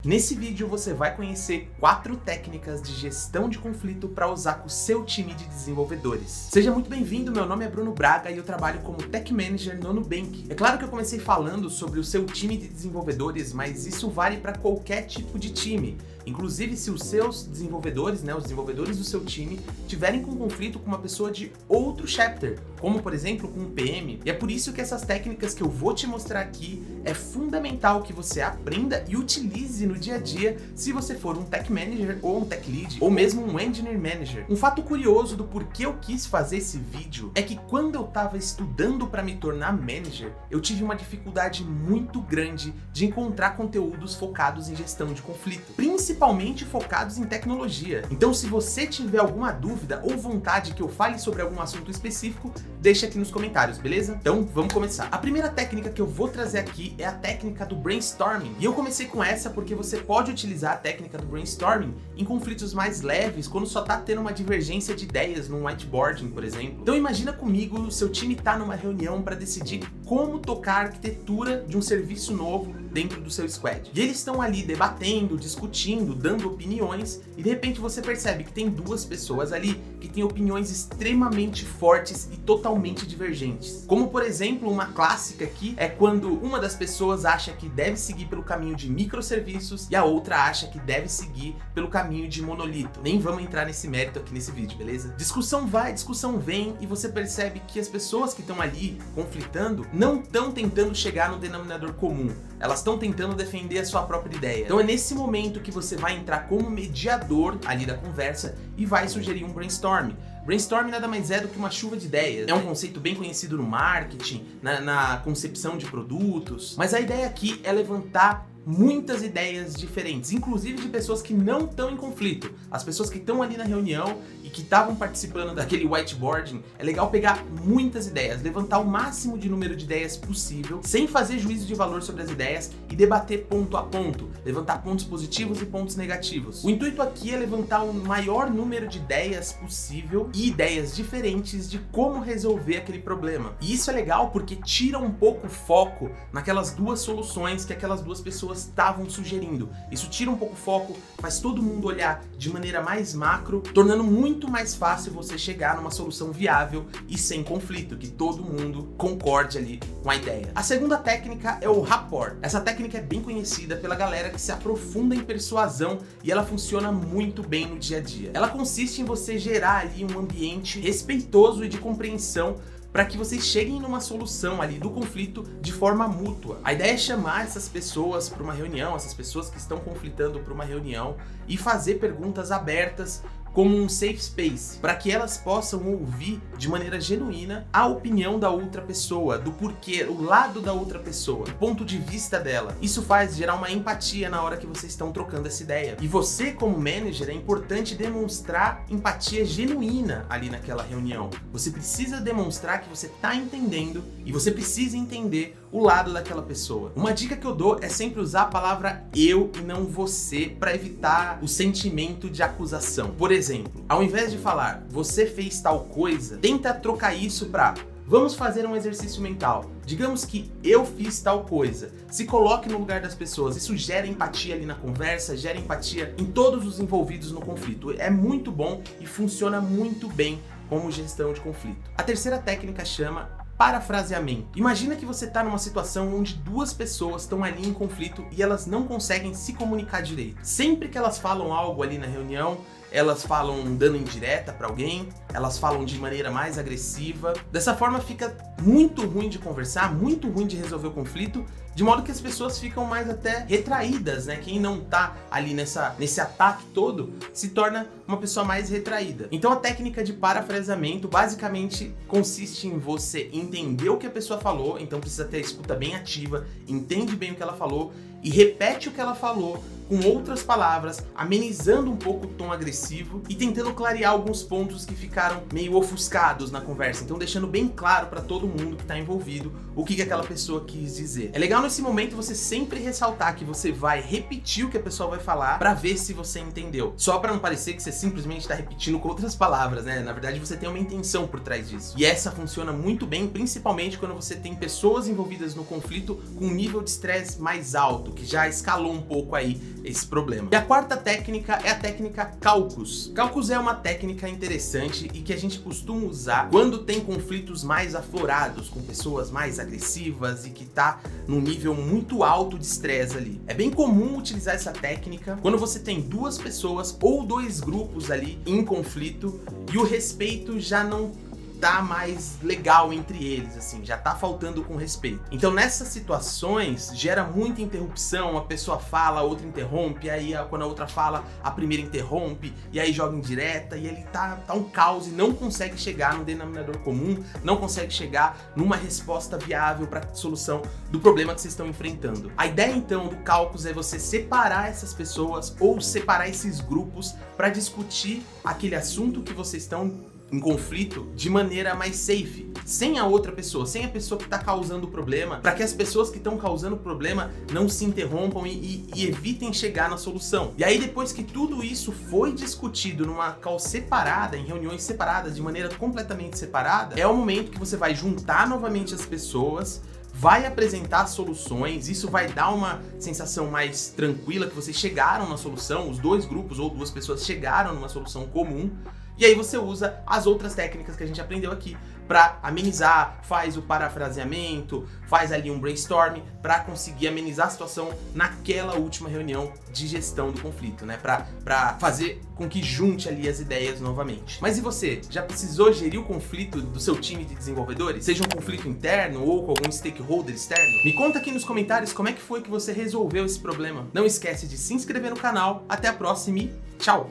Nesse vídeo você vai conhecer 4 técnicas de gestão de conflito para usar com o seu time de desenvolvedores. Seja muito bem-vindo, meu nome é Bruno Braga e eu trabalho como Tech Manager no Nubank. É claro que eu comecei falando sobre o seu time de desenvolvedores, mas isso vale para qualquer tipo de time. Inclusive se os seus desenvolvedores, os desenvolvedores do seu time, tiverem com conflito com uma pessoa de outro chapter, como por exemplo com um PM. E é por isso que essas técnicas que eu vou te mostrar aqui é fundamental que você aprenda e utilize no dia a dia se você for um Tech Manager ou um Tech Lead ou mesmo um Engineer Manager. Um fato curioso do porquê eu quis fazer esse vídeo é que quando eu estava estudando para me tornar Manager, eu tive uma dificuldade muito grande de encontrar conteúdos focados em gestão de conflito, principalmente focados em tecnologia. Então se você tiver alguma dúvida ou vontade que eu fale sobre algum assunto específico, deixa aqui nos comentários, beleza? Então vamos começar. A primeira técnica que eu vou trazer aqui é a técnica do brainstorming. E eu comecei com essa porque você pode utilizar a técnica do brainstorming em conflitos mais leves, quando só tá tendo uma divergência de ideias num whiteboarding, por exemplo. Então imagina comigo, o seu time tá numa reunião para decidir como tocar a arquitetura de um serviço novo dentro do seu squad. E eles estão ali debatendo, discutindo, dando opiniões, e de repente você percebe que tem duas pessoas ali que têm opiniões extremamente fortes e totalmente divergentes. Como por exemplo, uma clássica aqui é quando uma das pessoas acha que deve seguir pelo caminho de microserviços e a outra acha que deve seguir pelo caminho de monolito. Nem vamos entrar nesse mérito aqui nesse vídeo, beleza? Discussão vai, discussão vem, e você percebe que as pessoas que estão ali conflitando não estão tentando chegar no denominador comum. Elas estão tentando defender a sua própria ideia. Então é nesse momento que você vai entrar como mediador ali da conversa e vai sugerir um brainstorm. Brainstorm nada mais é do que uma chuva de ideias. É um conceito bem conhecido no marketing, na concepção de produtos. Mas a ideia aqui é levantar muitas ideias diferentes, inclusive de pessoas que não estão em conflito. As pessoas que estão ali na reunião e que estavam participando daquele whiteboarding, é legal pegar muitas ideias, levantar o máximo de número de ideias possível, sem fazer juízo de valor sobre as ideias e debater ponto a ponto, levantar pontos positivos e pontos negativos. O intuito aqui é levantar o maior número de ideias possível e ideias diferentes de como resolver aquele problema. E isso é legal porque tira um pouco o foco naquelas duas soluções que aquelas duas pessoas estavam sugerindo. Isso tira um pouco o foco, faz todo mundo olhar de maneira mais macro, tornando muito mais fácil você chegar numa solução viável e sem conflito, que todo mundo concorde ali com a ideia. A segunda técnica é o rapport. Essa técnica é bem conhecida pela galera que se aprofunda em persuasão e ela funciona muito bem no dia a dia. Ela consiste em você gerar ali um ambiente respeitoso e de compreensão para que vocês cheguem numa solução ali do conflito de forma mútua. A ideia é chamar essas pessoas para uma reunião, essas pessoas que estão conflitando para uma reunião, e fazer perguntas abertas como um safe space, para que elas possam ouvir de maneira genuína a opinião da outra pessoa, do porquê, o lado da outra pessoa, o ponto de vista dela. Isso faz gerar uma empatia na hora que vocês estão trocando essa ideia. E você, como manager, é importante demonstrar empatia genuína ali naquela reunião. Você precisa demonstrar que você está entendendo e você precisa entender o lado daquela pessoa. Uma dica que eu dou é sempre usar a palavra eu e não você para evitar o sentimento de acusação. Por exemplo, ao invés de falar você fez tal coisa, tenta trocar isso para vamos fazer um exercício mental. Digamos que eu fiz tal coisa. Se coloque no lugar das pessoas. Isso gera empatia ali na conversa, gera empatia em todos os envolvidos no conflito. É muito bom e funciona muito bem como gestão de conflito. A terceira técnica chama parafraseamento. Imagina que você está numa situação onde duas pessoas estão ali em conflito e elas não conseguem se comunicar direito. Sempre que elas falam algo ali na reunião, elas falam dando indireta para alguém, elas falam de maneira mais agressiva. Dessa forma fica muito ruim de conversar, muito ruim de resolver o conflito, de modo que as pessoas ficam mais até retraídas, né? Quem não tá ali nesse ataque todo se torna uma pessoa mais retraída. Então a técnica de parafraseamento basicamente consiste em você entender o que a pessoa falou, então precisa ter a escuta bem ativa, entende bem o que ela falou e repete o que ela falou com outras palavras, amenizando um pouco o tom agressivo e tentando clarear alguns pontos que ficaram meio ofuscados na conversa, então deixando bem claro para todo mundo que está envolvido o que aquela pessoa quis dizer. É legal nesse momento você sempre ressaltar que você vai repetir o que a pessoa vai falar para ver se você entendeu, só para não parecer que você simplesmente está repetindo com outras palavras, né? Na verdade você tem uma intenção por trás disso, e essa funciona muito bem, principalmente quando você tem pessoas envolvidas no conflito com um nível de estresse mais alto, que já escalou um pouco aí esse problema. E a quarta técnica é a técnica Caucus. Caucus é uma técnica interessante e que a gente costuma usar quando tem conflitos mais aflorados, com pessoas mais agressivas e que tá num nível muito alto de estresse ali. É bem comum utilizar essa técnica quando você tem duas pessoas ou dois grupos ali em conflito e o respeito já não tá mais legal entre eles, assim, já tá faltando com respeito. Então nessas situações gera muita interrupção, a pessoa fala, a outra interrompe, aí quando a outra fala, a primeira interrompe, e aí joga em direta, e ele tá um caos e não consegue chegar no denominador comum, não consegue chegar numa resposta viável para solução do problema que vocês estão enfrentando. A ideia então do Caucus é você separar essas pessoas ou separar esses grupos para discutir aquele assunto que vocês estão em conflito de maneira mais safe, sem a outra pessoa, sem a pessoa que está causando o problema, para que as pessoas que estão causando o problema não se interrompam e evitem chegar na solução. E aí depois que tudo isso foi discutido numa call separada, em reuniões separadas, de maneira completamente separada, é o momento que você vai juntar novamente as pessoas, vai apresentar soluções, isso vai dar uma sensação mais tranquila que vocês chegaram na solução, os dois grupos ou duas pessoas chegaram numa solução comum. E aí você usa as outras técnicas que a gente aprendeu aqui para amenizar, faz o parafraseamento, faz ali um brainstorm para conseguir amenizar a situação naquela última reunião de gestão do conflito, né? Para fazer com que junte ali as ideias novamente. Mas e você? Já precisou gerir o conflito do seu time de desenvolvedores? Seja um conflito interno ou com algum stakeholder externo? Me conta aqui nos comentários como é que foi que você resolveu esse problema. Não esquece de se inscrever no canal. Até a próxima e tchau!